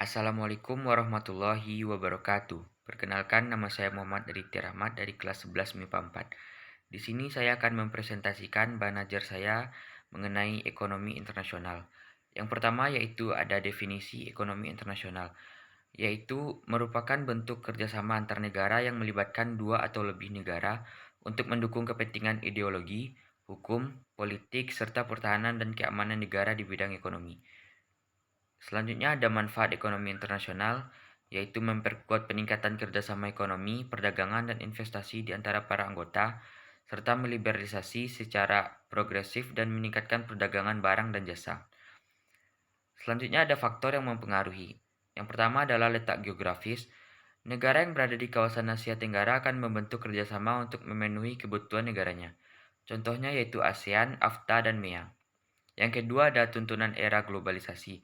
Assalamualaikum warahmatullahi wabarakatuh. Perkenalkan, nama saya Muhammad Aditya Rahmat dari kelas 11 MIPA 4. Di sini saya akan mempresentasikan banajar saya mengenai ekonomi internasional. Yang pertama yaitu ada definisi ekonomi internasional, yaitu merupakan bentuk kerjasama antar negara yang melibatkan dua atau lebih negara untuk mendukung kepentingan ideologi, hukum, politik, serta pertahanan dan keamanan negara di bidang ekonomi. Selanjutnya ada manfaat ekonomi internasional, yaitu memperkuat peningkatan kerjasama ekonomi, perdagangan, dan investasi di antara para anggota, serta meliberalisasi secara progresif dan meningkatkan perdagangan barang dan jasa. Selanjutnya ada faktor yang mempengaruhi. Yang pertama adalah letak geografis. Negara yang berada di kawasan Asia Tenggara akan membentuk kerjasama untuk memenuhi kebutuhan negaranya. Contohnya yaitu ASEAN, AFTA, dan MEA. Yang kedua ada tuntunan era globalisasi.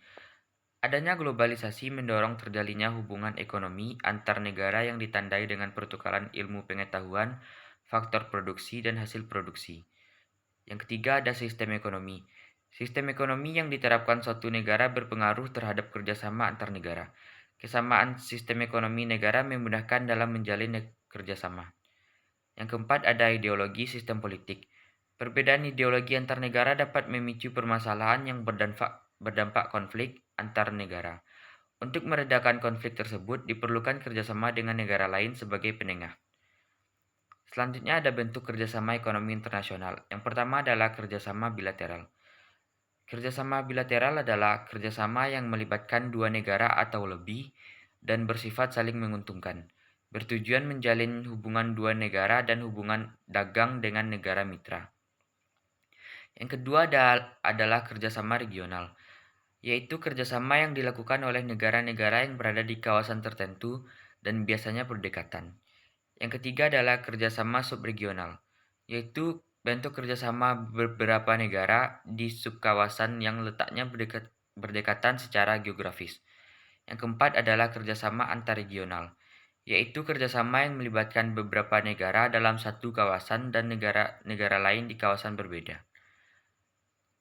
Adanya globalisasi mendorong terjalinnya hubungan ekonomi antar negara yang ditandai dengan pertukaran ilmu pengetahuan, faktor produksi, dan hasil produksi. Yang ketiga ada sistem ekonomi. Sistem ekonomi yang diterapkan suatu negara berpengaruh terhadap kerjasama antar negara. Kesamaan sistem ekonomi negara memudahkan dalam menjalin kerjasama. Yang keempat ada ideologi sistem politik. Perbedaan ideologi antar negara dapat memicu permasalahan yang berdampak konflik antar negara. Untuk meredakan konflik tersebut, diperlukan kerjasama dengan negara lain sebagai penengah. Selanjutnya ada bentuk kerjasama ekonomi internasional. Yang pertama adalah kerjasama bilateral. Kerjasama bilateral adalah kerjasama yang melibatkan dua negara atau lebih dan bersifat saling menguntungkan, bertujuan menjalin hubungan dua negara dan hubungan dagang dengan negara mitra. Yang kedua adalah kerjasama regional, yaitu kerjasama yang dilakukan oleh negara-negara yang berada di kawasan tertentu dan biasanya berdekatan. Yang ketiga adalah kerjasama subregional, yaitu bentuk kerjasama beberapa negara di subkawasan yang letaknya berdekatan secara geografis. Yang keempat adalah kerjasama antarregional, yaitu kerjasama yang melibatkan beberapa negara dalam satu kawasan dan negara-negara lain di kawasan berbeda.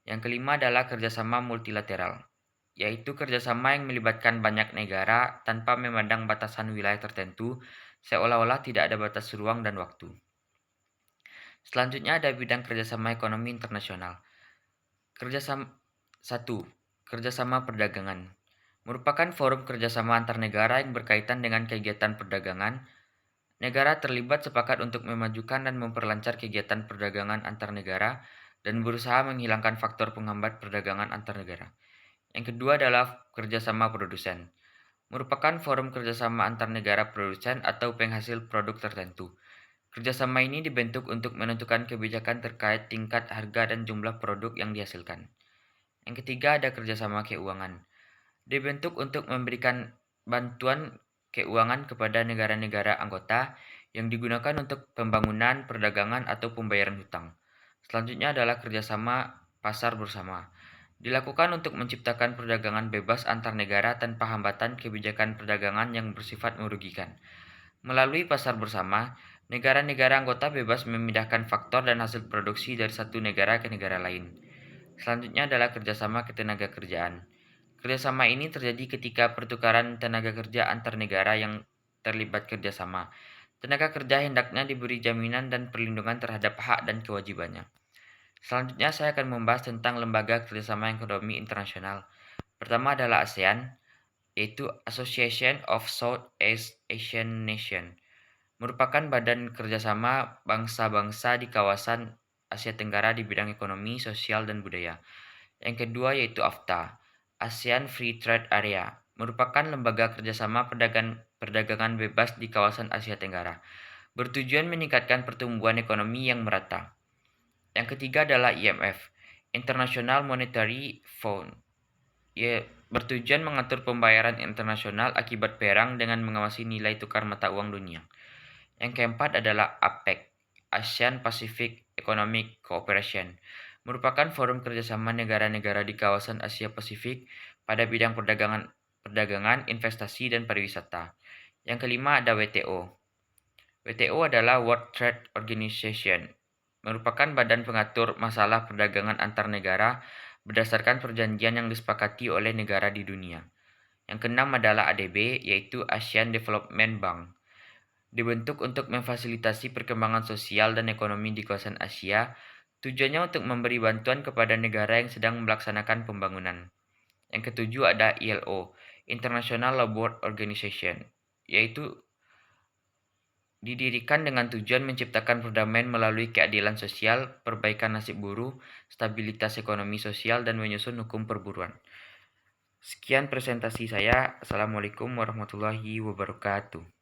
Yang kelima adalah kerjasama multilateral, yaitu kerjasama yang melibatkan banyak negara tanpa memandang batasan wilayah tertentu, seolah-olah tidak ada batas ruang dan waktu. Selanjutnya ada bidang kerjasama ekonomi internasional. Kerjasama 1. Kerjasama perdagangan merupakan forum kerjasama antar negara yang berkaitan dengan kegiatan perdagangan. Negara terlibat sepakat untuk memajukan dan memperlancar kegiatan perdagangan antar negara dan berusaha menghilangkan faktor penghambat perdagangan antar negara. Yang kedua adalah kerjasama produsen. Merupakan forum kerjasama antar negara produsen atau penghasil produk tertentu. Kerjasama ini dibentuk untuk menentukan kebijakan terkait tingkat harga dan jumlah produk yang dihasilkan. Yang ketiga ada kerjasama keuangan. Dibentuk untuk memberikan bantuan keuangan kepada negara-negara anggota yang digunakan untuk pembangunan, perdagangan, atau pembayaran hutang. Selanjutnya adalah kerjasama pasar bersama. Dilakukan untuk menciptakan perdagangan bebas antar negara tanpa hambatan kebijakan perdagangan yang bersifat merugikan. Melalui pasar bersama, negara-negara anggota bebas memindahkan faktor dan hasil produksi dari satu negara ke negara lain. Selanjutnya adalah kerjasama ketenaga kerjaan. Kerjasama ini terjadi ketika pertukaran tenaga kerja antar negara yang terlibat kerjasama. Tenaga kerja hendaknya diberi jaminan dan perlindungan terhadap hak dan kewajibannya. Selanjutnya saya akan membahas tentang lembaga kerjasama ekonomi internasional. Pertama adalah ASEAN, yaitu Association of Southeast Asian Nations. Merupakan badan kerjasama bangsa-bangsa di kawasan Asia Tenggara di bidang ekonomi, sosial, dan budaya. Yang kedua yaitu AFTA, ASEAN Free Trade Area, merupakan lembaga kerjasama perdagangan bebas di kawasan Asia Tenggara, bertujuan meningkatkan pertumbuhan ekonomi yang merata. Yang ketiga adalah IMF, International Monetary Fund, bertujuan mengatur pembayaran internasional akibat perang dengan mengawasi nilai tukar mata uang dunia. Yang keempat adalah APEC, ASEAN Pacific Economic Cooperation, merupakan forum kerjasama negara-negara di kawasan Asia Pasifik pada bidang perdagangan, investasi, dan pariwisata. Yang kelima ada WTO. WTO adalah World Trade Organization, merupakan badan pengatur masalah perdagangan antar negara berdasarkan perjanjian yang disepakati oleh negara di dunia. Yang keenam adalah ADB, yaitu Asian Development Bank. Dibentuk untuk memfasilitasi perkembangan sosial dan ekonomi di kawasan Asia, tujuannya untuk memberi bantuan kepada negara yang sedang melaksanakan pembangunan. Yang ketujuh ada ILO, International Labour Organization, yaitu didirikan dengan tujuan menciptakan perdamaian melalui keadilan sosial, perbaikan nasib buruh, stabilitas ekonomi sosial, dan menyusun hukum perburuan. Sekian presentasi saya. Assalamualaikum warahmatullahi wabarakatuh.